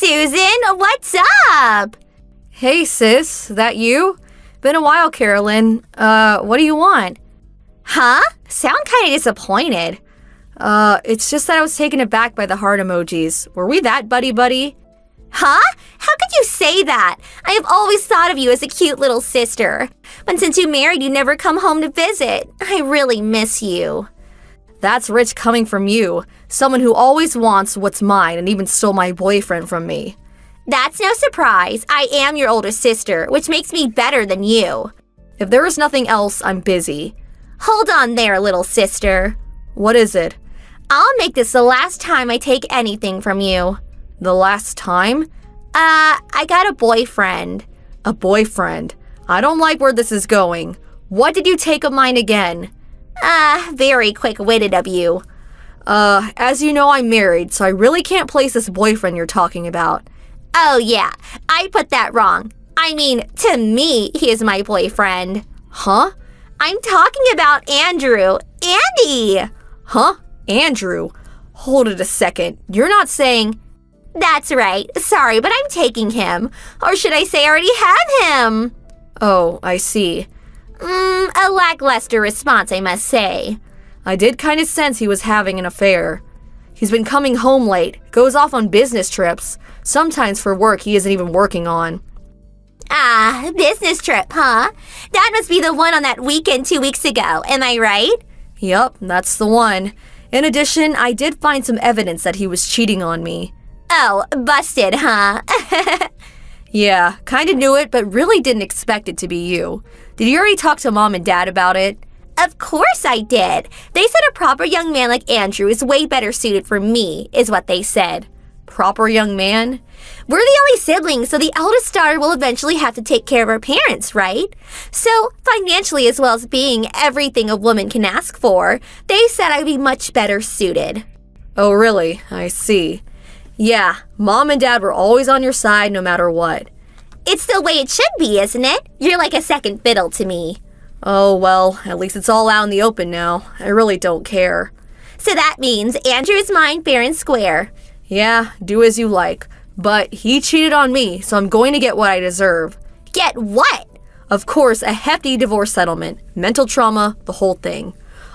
Susan! What's up? Hey, sis. That you? Been a while, Carolyn. What do you want? Huh? Sound kinda disappointed. It's just that I was taken aback by the heart emojis. Were we that buddy-buddy? Huh? How could you say that? I have always thought of you as a cute little sister. But since you married, you never come home to visit. I really miss you. That's rich coming from you. Someone who always wants what's mine and even stole my boyfriend from me. That's no surprise. I am your older sister, which makes me better than you. If there is nothing else, I'm busy. Hold on there, little sister. What is it? I'll make this the last time I take anything from you. The last time? I got a boyfriend. A boyfriend? I don't like where this is going. What did you take of mine again? Very quick-witted of you. As you know, I'm married, so I really can't place this boyfriend you're talking about. Oh yeah, I put that wrong. I mean, to me, he is my boyfriend. Huh? I'm talking about Andrew. Andy! Huh? Andrew? Hold it a second. You're not saying... That's right. Sorry, but I'm taking him. Or should I say I already have him? Oh, I see. A lackluster response, I must say. I did kind of sense he was having an affair. He's been coming home late, goes off on business trips, sometimes for work he isn't even working on. Ah, business trip, huh? That must be the one on that weekend 2 weeks ago, am I right? Yup, that's the one. In addition, I did find some evidence that he was cheating on me. Oh, busted, huh? Yeah, kinda knew it, but really didn't expect it to be you. Did you already talk to Mom and Dad about it? Of course I did. They said a proper young man like Andrew is way better suited for me, is what they said. Proper young man? We're the only siblings, so the eldest daughter will eventually have to take care of her parents, right? So, financially as well as being everything a woman can ask for, they said I'd be much better suited. Oh, really? I see. Yeah, Mom and Dad were always on your side no matter what. It's the way it should be, isn't it? You're like a second fiddle to me. Oh, well, at least it's all out in the open now. I really don't care. So that means Andrew is mine fair and square. Yeah, do as you like. But he cheated on me, so I'm going to get what I deserve. Get what? Of course, a hefty divorce settlement, mental trauma, the whole thing.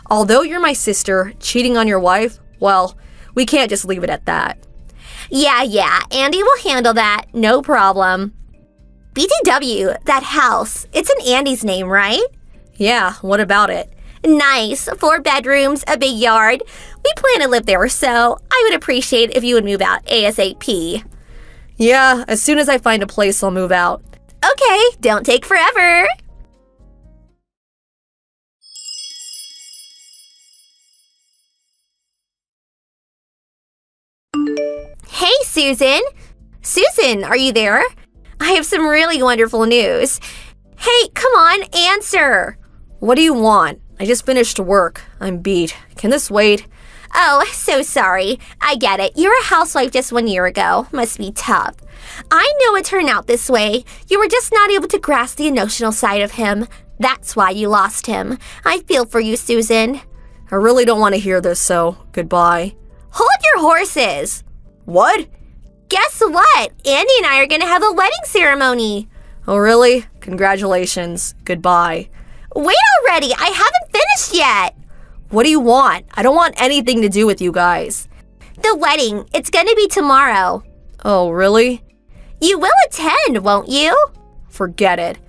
Although you're my sister, cheating on your wife, well, we can't just leave it at that. Yeah, Andy will handle that, no problem. BTW, that house, it's in Andy's name, right? Yeah, what about it? Nice, 4 bedrooms, a big yard. We plan to live there, so I would appreciate if you would move out ASAP. Yeah, as soon as I find a place, I'll move out. Okay, don't take forever. Hey, Susan. Susan, are you there? I have some really wonderful news. Hey, come on, answer. What do you want? I just finished work. I'm beat. Can this wait? Oh, so sorry. I get it. You're a housewife just 1 year ago. Must be tough. I knew it turned out this way. You were just not able to grasp the emotional side of him. That's why you lost him. I feel for you, Susan. I really don't want to hear this, so goodbye. Hold your horses. What? Guess what? Andy and I are going to have a wedding ceremony. Oh, really? Congratulations. Goodbye. Wait already. I haven't finished yet. What do you want? I don't want anything to do with you guys. The wedding. It's going to be tomorrow. Oh, really? You will attend, won't you? Forget it.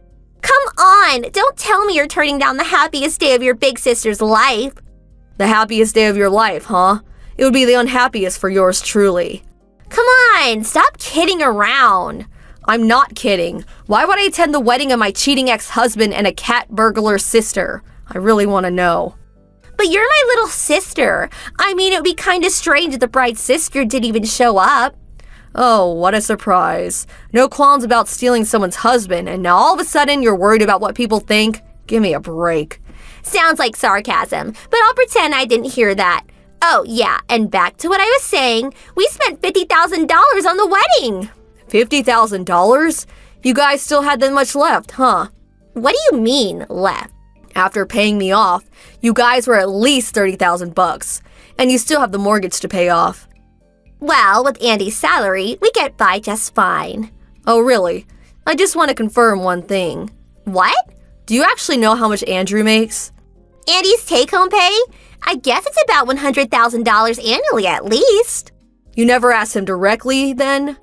Come on. Don't tell me you're turning down the happiest day of your big sister's life. The happiest day of your life, huh? It would be the unhappiest for yours truly. Come on. Stop kidding around. I'm not kidding. Why would I attend the wedding of my cheating ex-husband and a cat burglar sister? I really want to know. But you're my little sister. I mean, it would be kind of strange if the bride's sister didn't even show up. Oh, what a surprise. No qualms about stealing someone's husband, and now all of a sudden you're worried about what people think? Give me a break. Sounds like sarcasm, but I'll pretend I didn't hear that. Oh, yeah, and back to what I was saying, we spent $50,000 on the wedding. $50,000? You guys still had that much left, huh? What do you mean, left? After paying me off, you guys were at least $30,000 bucks, and you still have the mortgage to pay off. Well, with Andy's salary, we get by just fine. Oh, really? I just want to confirm one thing. What? Do you actually know how much Andrew makes? Andy's take-home pay? I guess it's about $100,000 annually at least. You never asked him directly, then?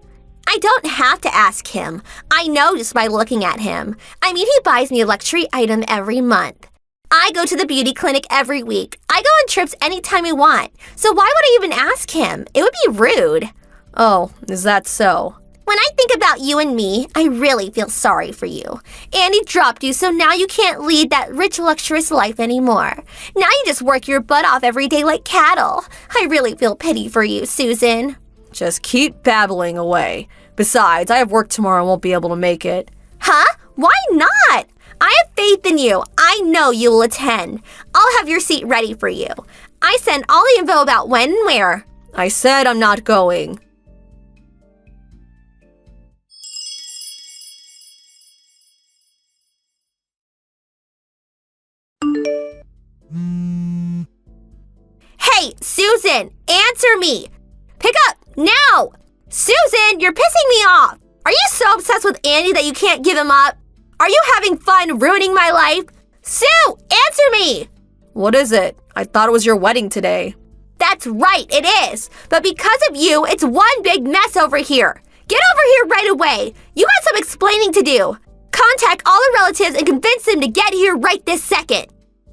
I don't have to ask him. I know just by looking at him. I mean, he buys me a luxury item every month. I go to the beauty clinic every week. I go on trips anytime I want. So why would I even ask him? It would be rude. Oh, is that so? When I think about you and me, I really feel sorry for you. Andy dropped you, so now you can't lead that rich, luxurious life anymore. Now you just work your butt off every day like cattle. I really feel pity for you, Susan. Just keep babbling away. Besides, I have work tomorrow and won't be able to make it. Huh? Why not? I have faith in you. I know you will attend. I'll have your seat ready for you. I sent all the info about when and where. I said I'm not going. Hey, Susan, answer me. Pick up, now. Susan, you're pissing me off. Are you so obsessed with Andy that you can't give him up? Are you having fun ruining my life? Sue, answer me. What is it? I thought it was your wedding today. That's right, it is. But because of you, it's one big mess over here. Get over here right away. You got some explaining to do. Contact all the relatives and convince them to get here right this second.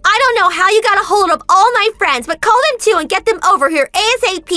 I don't know how you got a hold of all my friends, but call them too and get them over here ASAP. Do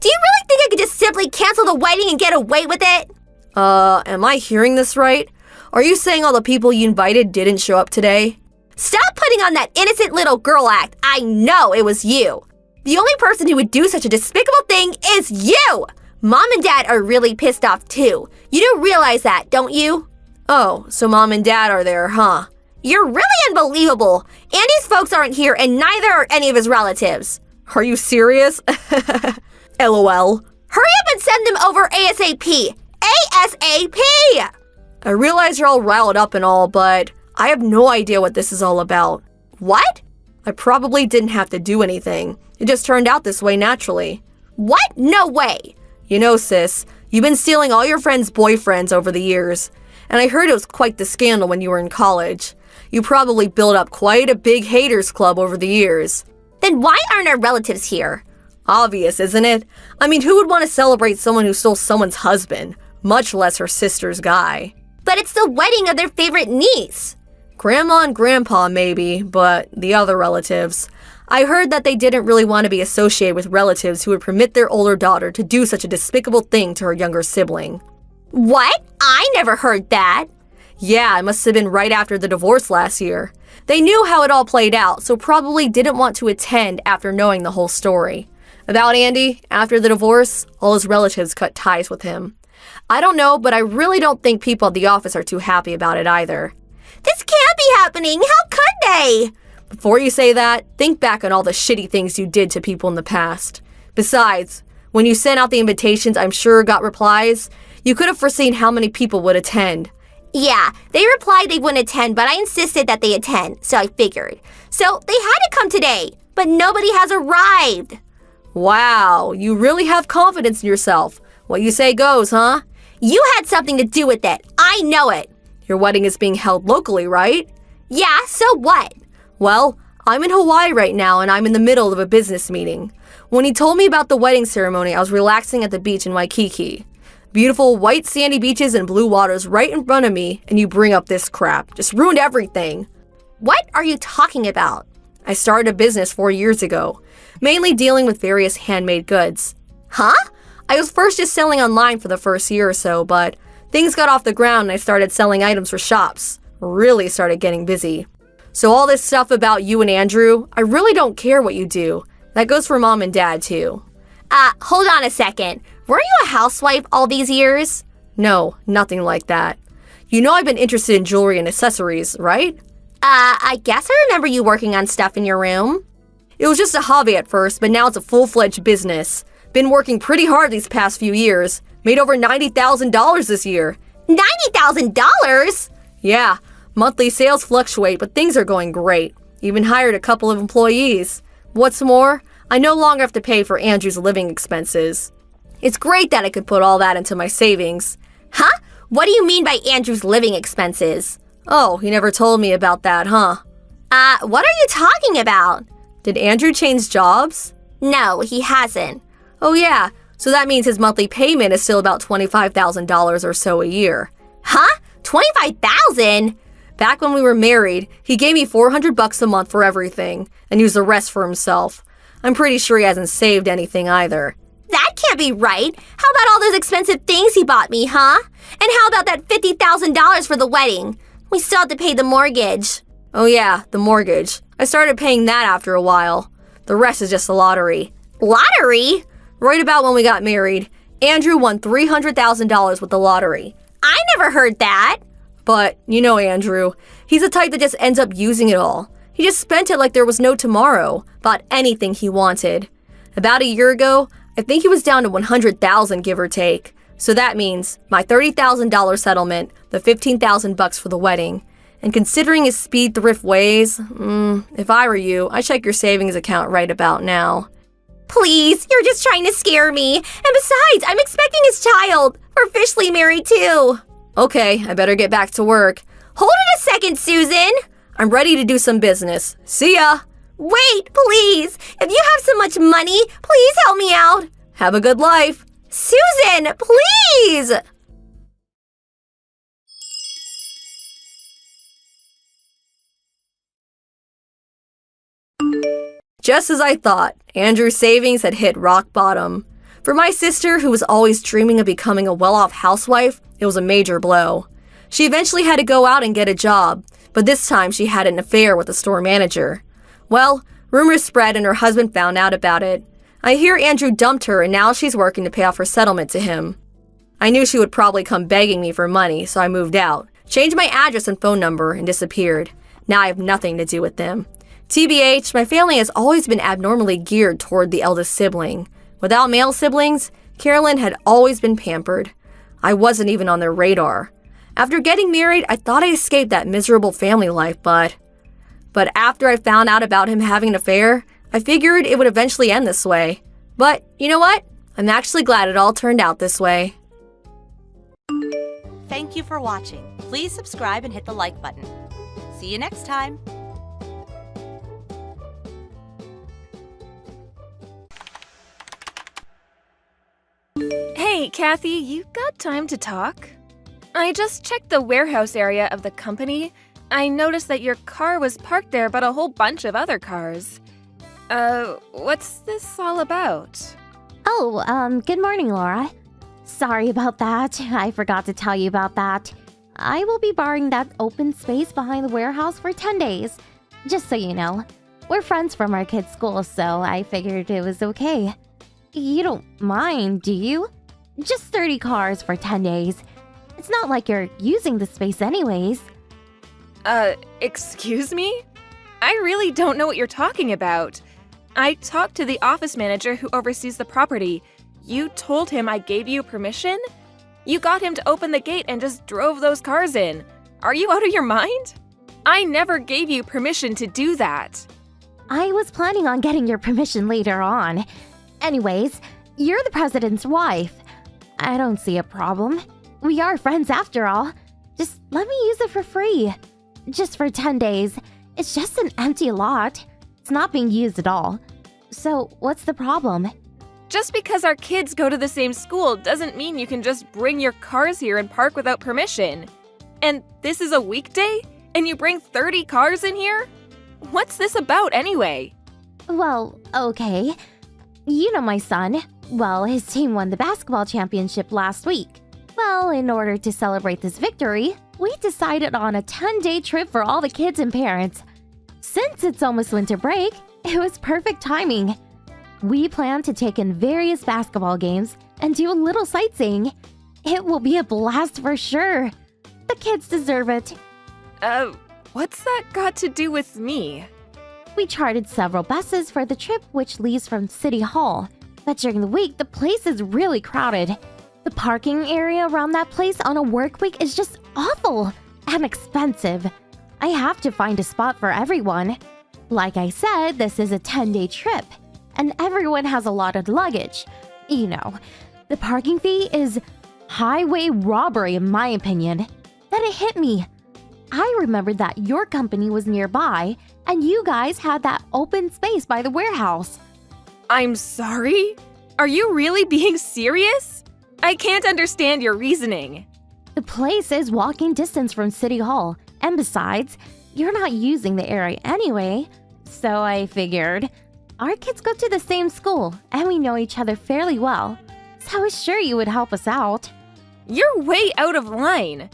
you really think I could just simply cancel the wedding and get away with it? Am I hearing this right? Are you saying all the people you invited didn't show up today? Stop putting on that innocent little girl act. I know it was you. The only person who would do such a despicable thing is you. Mom and Dad are really pissed off too. You do realize that, don't you? Oh, so Mom and Dad are there, huh? You're really unbelievable. Andy's folks aren't here and neither are any of his relatives. Are you serious? LOL. Hurry up and send them over ASAP. ASAP! I realize you're all riled up and all, but I have no idea what this is all about. What? I probably didn't have to do anything. It just turned out this way naturally. What? No way. You know, sis, you've been stealing all your friends' boyfriends over the years. And I heard it was quite the scandal when you were in college. You probably built up quite a big haters club over the years. Then why aren't our relatives here? Obvious, isn't it? I mean, who would want to celebrate someone who stole someone's husband, much less her sister's guy? But it's the wedding of their favorite niece. Grandma and Grandpa, maybe, but the other relatives. I heard that they didn't really want to be associated with relatives who would permit their older daughter to do such a despicable thing to her younger sibling. What? I never heard that. Yeah, it must have been right after the divorce last year. They knew how it all played out, so probably didn't want to attend after knowing the whole story. About Andy, after the divorce, all his relatives cut ties with him. I don't know, but I really don't think people at the office are too happy about it either. This can't be happening. How could they? Before you say that, think back on all the shitty things you did to people in the past. Besides, when you sent out the invitations I'm sure got replies, you could have foreseen how many people would attend. Yeah, they replied they wouldn't attend, but I insisted that they attend, so I figured. So they had to come today, but nobody has arrived. Wow, you really have confidence in yourself. What you say goes, huh? You had something to do with it. I know it. Your wedding is being held locally, right? Yeah, so what? Well, I'm in Hawaii right now and I'm in the middle of a business meeting. When he told me about the wedding ceremony, I was relaxing at the beach in Waikiki. Beautiful white sandy beaches and blue waters right in front of me, and you bring up this crap. Just ruined everything. What are you talking about? I started a business 4 years ago, mainly dealing with various handmade goods. Huh? I was first just selling online for the first year or so, but things got off the ground and I started selling items for shops. Really started getting busy. So all this stuff about you and Andrew, I really don't care what you do. That goes for Mom and Dad too. Hold on a second. Were you a housewife all these years? No, nothing like that. You know I've been interested in jewelry and accessories, right? I guess I remember you working on stuff in your room. It was just a hobby at first, but now it's a full-fledged business. Been working pretty hard these past few years. Made over $90,000 this year. $90,000? Yeah, monthly sales fluctuate, but things are going great. Even hired a couple of employees. What's more, I no longer have to pay for Andrew's living expenses. It's great that I could put all that into my savings. Huh? What do you mean by Andrew's living expenses? Oh, he never told me about that, huh? What are you talking about? Did Andrew change jobs? No, he hasn't. Oh yeah, so that means his monthly payment is still about $25,000 or so a year. Huh? $25,000? Back when we were married, he gave me $400 a month for everything and used the rest for himself. I'm pretty sure he hasn't saved anything either. That can't be right. How about all those expensive things he bought me, huh? And how about that $50,000 for the wedding? We still have to pay the mortgage. Oh yeah, the mortgage. I started paying that after a while. The rest is just the lottery. Lottery? Right about when we got married, Andrew won $300,000 with the lottery. I never heard that. But, you know Andrew, he's the type that just ends up using it all. He just spent it like there was no tomorrow, bought anything he wanted. About a year ago, I think he was down to $100,000 give or take. So that means my $30,000 settlement, the $15,000 for the wedding. And considering his speed thrift ways, if I were you, I'd check your savings account right about now. Please, you're just trying to scare me. And besides, I'm expecting his child. We're officially married too. Okay, I better get back to work. Hold it a second, Susan. I'm ready to do some business. See ya! Wait, please. If you have so much money, please help me out. Have a good life. Susan, please! Just as I thought, Andrew's savings had hit rock bottom. For my sister, who was always dreaming of becoming a well-off housewife, it was a major blow. She eventually had to go out and get a job, but this time she had an affair with a store manager. Well, rumors spread and her husband found out about it. I hear Andrew dumped her and now she's working to pay off her settlement to him. I knew she would probably come begging me for money, so I moved out, changed my address and phone number, and disappeared. Now I have nothing to do with them. TBH, my family has always been abnormally geared toward the eldest sibling. Without male siblings, Carolyn had always been pampered. I wasn't even on their radar. After getting married, I thought I escaped that miserable family life, but after I found out about him having an affair, I figured it would eventually end this way. But you know what? I'm actually glad it all turned out this way. Thank you for watching. Please subscribe and hit the like button. See you next time. Hey, Kathy, you got time to talk? I just checked the warehouse area of the company. I noticed that your car was parked there, but a whole bunch of other cars. What's this all about? Oh, good morning, Laura. Sorry about that. I forgot to tell you about that. I will be borrowing that open space behind the warehouse for 10 days. Just so you know, we're friends from our kids' school, so I figured it was okay. You don't mind, do you? Just 30 cars for 10 days. It's not like you're using the space anyways. Excuse me? I really don't know what you're talking about. I talked to the office manager who oversees the property. You told him I gave you permission? You got him to open the gate and just drove those cars in. Are you out of your mind? I never gave you permission to do that. I was planning on getting your permission later on. Anyways, you're the president's wife. I don't see a problem. We are friends after all. Just let me use it for free. Just for 10 days. It's just an empty lot. It's not being used at all. So, what's the problem? Just because our kids go to the same school doesn't mean you can just bring your cars here and park without permission. And this is a weekday? And you bring 30 cars in here? What's this about anyway? Well, okay. You know my son. Well, his team won the basketball championship last week. Well, in order to celebrate this victory, we decided on a 10-day trip for all the kids and parents. Since it's almost winter break, it was perfect timing. We plan to take in various basketball games and do a little sightseeing. It will be a blast for sure. The kids deserve it. What's that got to do with me? We chartered several buses for the trip, which leaves from City Hall. But during the week, the place is really crowded. The parking area around that place on a work week is just awful and expensive. I have to find a spot for everyone. Like I said, this is a 10-day trip, and everyone has a lot of luggage. You know, The parking fee is highway robbery, in my opinion. Then it hit me. I remembered that your company was nearby, and you guys had that open space by the warehouse. I'm sorry? Are you really being serious? I can't understand your reasoning. The place is walking distance from City Hall, and besides, you're not using the area anyway. So I figured, our kids go to the same school, and we know each other fairly well. So I was sure you would help us out. You're way out of line.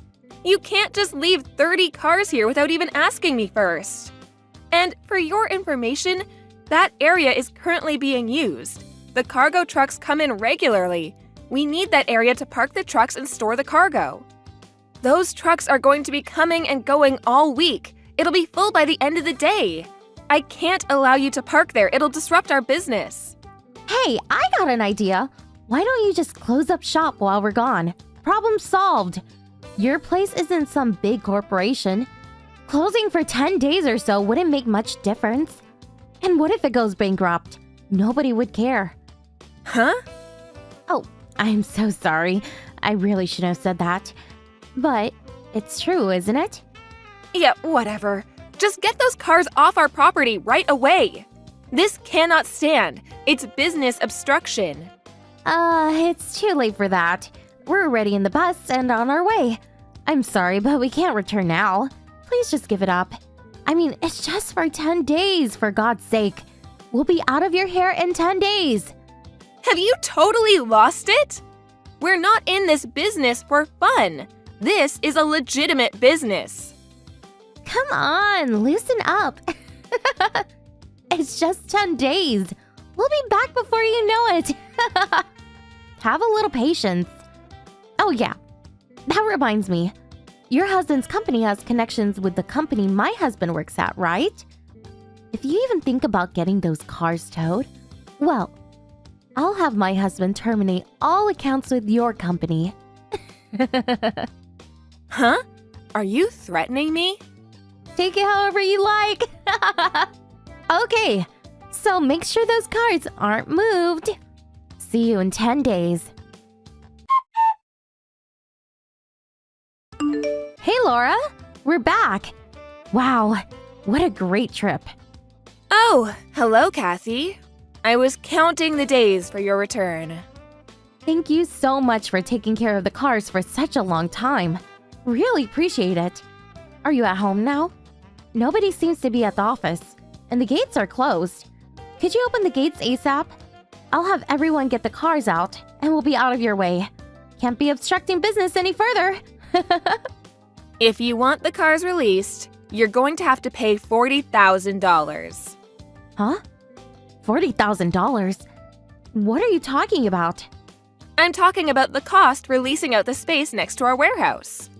You can't just leave 30 cars here without even asking me first. And for your information, that area is currently being used. The cargo trucks come in regularly. We need that area to park the trucks and store the cargo. Those trucks are going to be coming and going all week. It'll be full by the end of the day. I can't allow you to park there. It'll disrupt our business. Hey, I got an idea. Why don't you just close up shop while we're gone? Problem solved. Your place isn't some big corporation. Closing for 10 days or so wouldn't make much difference. And what if it goes bankrupt? Nobody would care. Huh? Oh, I'm so sorry. I really should have said that. But it's true, isn't it? Yeah, whatever. Just get those cars off our property right away. This cannot stand. It's business obstruction. It's too late for that. We're already in the bus and on our way. I'm sorry, but we can't return now. Please just give it up. I mean, it's just for 10 days, for God's sake. We'll be out of your hair in 10 days. Have you totally lost it? We're not in this business for fun. This is a legitimate business. Come on, loosen up. It's just 10 days. We'll be back before you know it. Have a little patience. Oh yeah, that reminds me. Your husband's company has connections with the company my husband works at, right? If you even think about getting those cars towed, well, I'll have my husband terminate all accounts with your company. Huh? Are you threatening me? Take it however you like. Okay, so make sure those cars aren't moved. See you in 10 days. Hey, Laura, we're back. Wow, what a great trip. Oh, hello, Kathy. I was counting the days for your return. Thank you so much for taking care of the cars for such a long time. Really appreciate it. Are you at home now? Nobody seems to be at the office, and the gates are closed. Could you open the gates ASAP? I'll have everyone get the cars out, and we'll be out of your way. Can't be obstructing business any further. If you want the cars released, you're going to have to pay $40,000. Huh? $40,000? What are you talking about? I'm talking about the cost for leasing out the space next to our warehouse.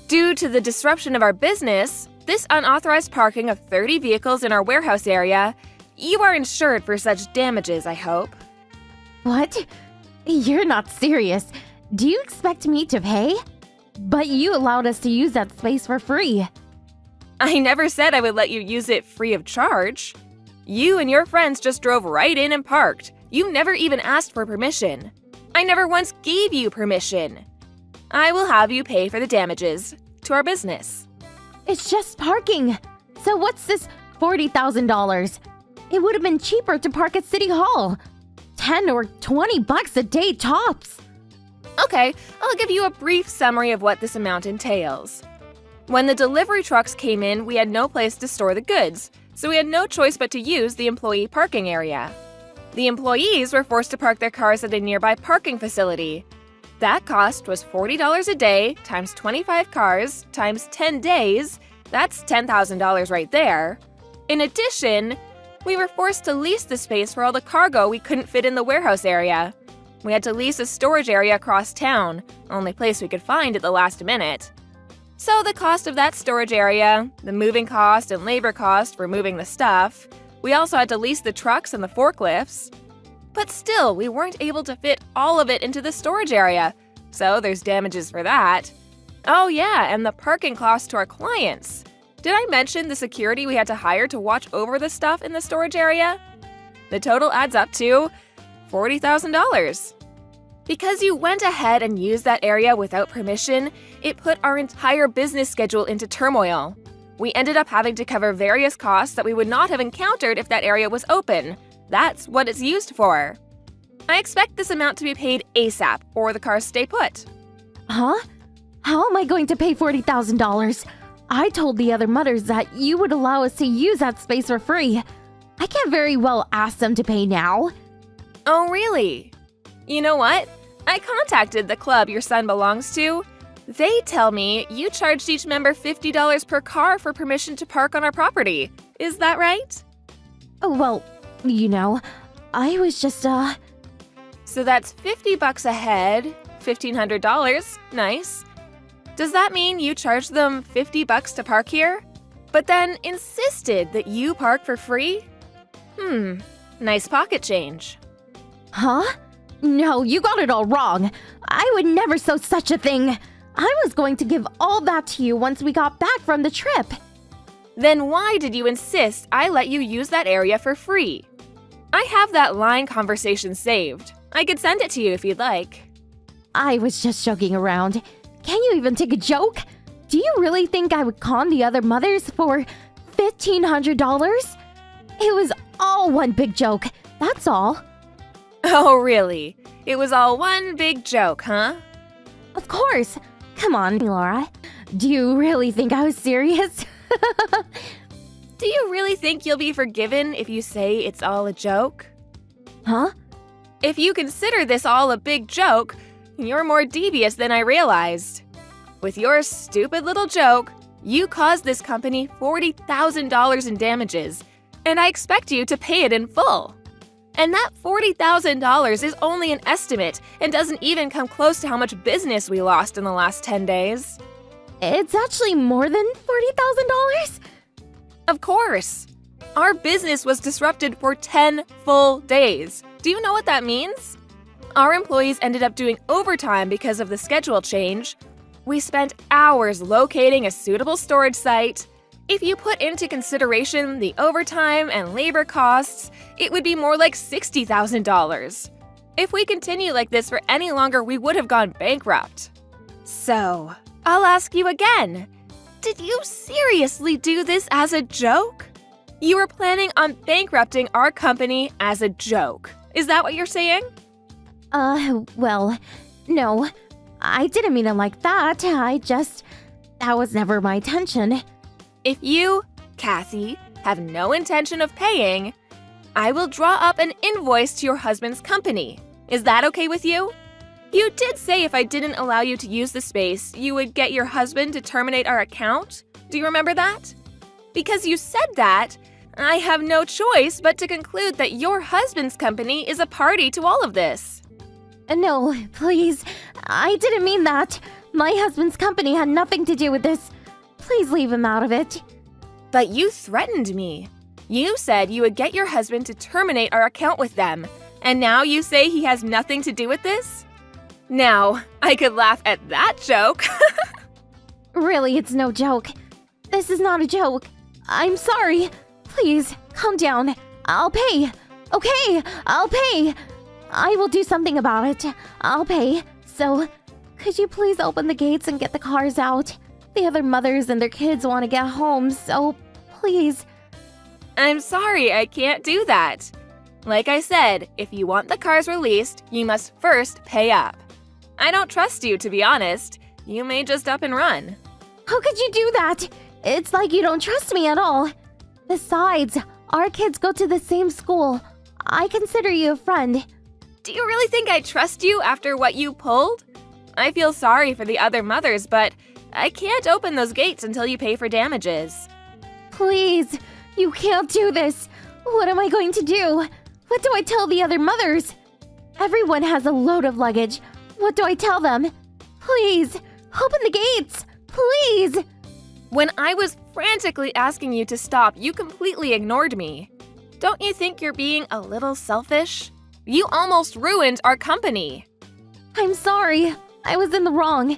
Due to the disruption of our business, this unauthorized parking of 30 vehicles in our warehouse area, you are insured for such damages, I hope. What? You're not serious. Do you expect me to pay? But you allowed us to use that space for free. I never said I would let you use it free of charge. You and your friends just drove right in and parked. You never even asked for permission. I never once gave you permission. I will have you pay for the damages to our business. It's just parking. So what's this $40,000? It would have been cheaper to park at City Hall. 10 or 20 bucks a day tops. Okay, I'll give you a brief summary of what this amount entails. When the delivery trucks came in, we had no place to store the goods, so we had no choice but to use the employee parking area. The employees were forced to park their cars at a nearby parking facility. That cost was $40 a day times 25 cars times 10 days. That's $10,000 right there. In addition, we were forced to lease the space for all the cargo we couldn't fit in the warehouse area. We had to lease a storage area across town, only place we could find at the last minute. So the cost of that storage area, the moving cost and labor cost for moving the stuff, we also had to lease the trucks and the forklifts. But still, we weren't able to fit all of it into the storage area, so there's damages for that. Oh yeah, and the parking cost to our clients. Did I mention the security we had to hire to watch over the stuff in the storage area? The total adds up to $40,000. Because you went ahead and used that area without permission, it put our entire business schedule into turmoil. We ended up having to cover various costs that we would not have encountered if that area was open. That's what it's used for. I expect this amount to be paid ASAP, or the cars stay put. Huh? How am I going to pay $40,000? I told the other mothers that you would allow us to use that space for free. I can't very well ask them to pay now. Oh, really? You know what? I contacted the club your son belongs to. They tell me you charged each member $50 per car for permission to park on our property. Is that right? Oh, well, I was just, So that's $50 a head, $1,500. Nice. Does that mean you charged them $50 to park here? But then insisted that you park for free? Nice pocket change. Huh? No, you got it all wrong. I would never sow such a thing. I was going to give all that to you once we got back from the trip. Then why did you insist I let you use that area for free? I have that line conversation saved. I could send it to you if you'd like. I was just joking around. Can you even take a joke? Do you really think I would con the other mothers for $1,500? It was all one big joke, that's all. Oh, really? It was all one big joke, huh? Of course. Come on, Laura. Do you really think I was serious? Do you really think you'll be forgiven if you say it's all a joke? Huh? If you consider this all a big joke, you're more devious than I realized. With your stupid little joke, you caused this company $40,000 in damages, and I expect you to pay it in full. And that $40,000 is only an estimate and doesn't even come close to how much business we lost in the last 10 days. It's actually more than $40,000? Of course. Our business was disrupted for 10 full days. Do you know what that means? Our employees ended up doing overtime because of the schedule change. We spent hours locating a suitable storage site. If you put into consideration the overtime and labor costs, it would be more like $60,000. If we continue like this for any longer, we would have gone bankrupt. So, I'll ask you again. Did you seriously do this as a joke? You were planning on bankrupting our company as a joke. Is that what you're saying? Well, no. I didn't mean it like that. That was never my intention. If you, Kathy, have no intention of paying, I will draw up an invoice to your husband's company. Is that okay with you? You did say if I didn't allow you to use the space, you would get your husband to terminate our account. Do you remember that? Because you said that, I have no choice but to conclude that your husband's company is a party to all of this. No, please. I didn't mean that. My husband's company had nothing to do with this. Please leave him out of it. But you threatened me. You said you would get your husband to terminate our account with them, and now you say he has nothing to do with this? Now, I could laugh at that joke. Really, it's no joke. This is not a joke. I'm sorry. Please, calm down. I'll pay. Okay, I'll pay. I will do something about it. I'll pay. So, could you please open the gates and get the cars out? The other mothers and their kids want to get home, so please. I'm sorry, I can't do that. Like I said, if you want the cars released, you must first pay up. I don't trust you, to be honest. You may just up and run. How could you do that? It's like you don't trust me at all. Besides, our kids go to the same school. I consider you a friend. Do you really think I trust you after what you pulled? I feel sorry for the other mothers, but I can't open those gates until you pay for damages. Please, you can't do this. What am I going to do? What do I tell the other mothers? Everyone has a load of luggage. What do I tell them? Please, open the gates. Please. When I was frantically asking you to stop, you completely ignored me. Don't you think you're being a little selfish? You almost ruined our company. I'm sorry. I was in the wrong.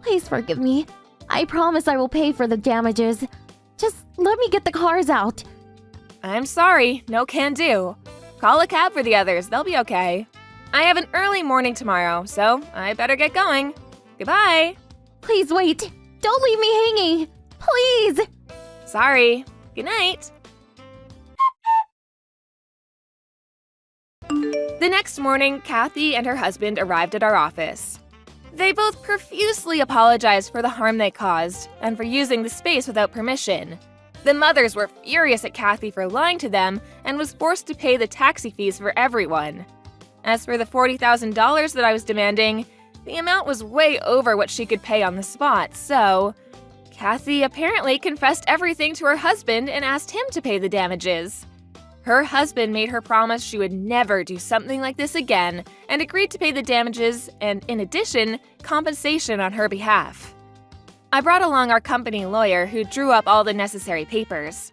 Please forgive me. I promise I will pay for the damages. Just let me get the cars out. I'm sorry, no can do. Call a cab for the others, they'll be okay. I have an early morning tomorrow, so I better get going. Goodbye. Please wait. Don't leave me hanging. Please. Sorry. Good night. The next morning, Kathy and her husband arrived at our office. They both profusely apologized for the harm they caused and for using the space without permission. The mothers were furious at Kathy for lying to them and was forced to pay the taxi fees for everyone. As for the $40,000 that I was demanding, the amount was way over what she could pay on the spot, so Kathy apparently confessed everything to her husband and asked him to pay the damages. Her husband made her promise she would never do something like this again and agreed to pay the damages and, in addition, compensation on her behalf. I brought along our company lawyer who drew up all the necessary papers.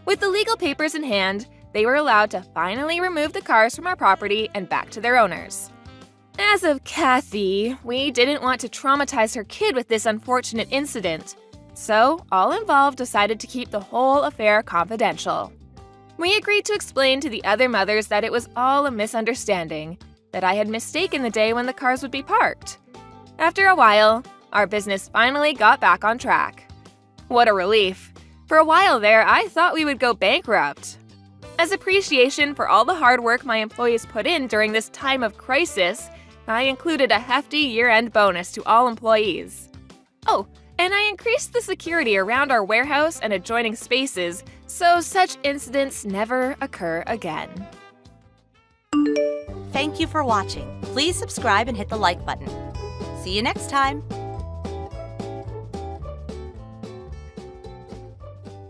With the legal papers in hand, they were allowed to finally remove the cars from our property and back to their owners. As of Kathy, we didn't want to traumatize her kid with this unfortunate incident, so all involved decided to keep the whole affair confidential. We agreed to explain to the other mothers that it was all a misunderstanding, that I had mistaken the day when the cars would be parked. After a while, our business finally got back on track. What a relief. For a while there, I thought we would go bankrupt. As appreciation for all the hard work my employees put in during this time of crisis, I included a hefty year-end bonus to all employees. Oh, and I increased the security around our warehouse and adjoining spaces so such incidents never occur again. Thank you for watching. Please subscribe and hit the like button. See you next time.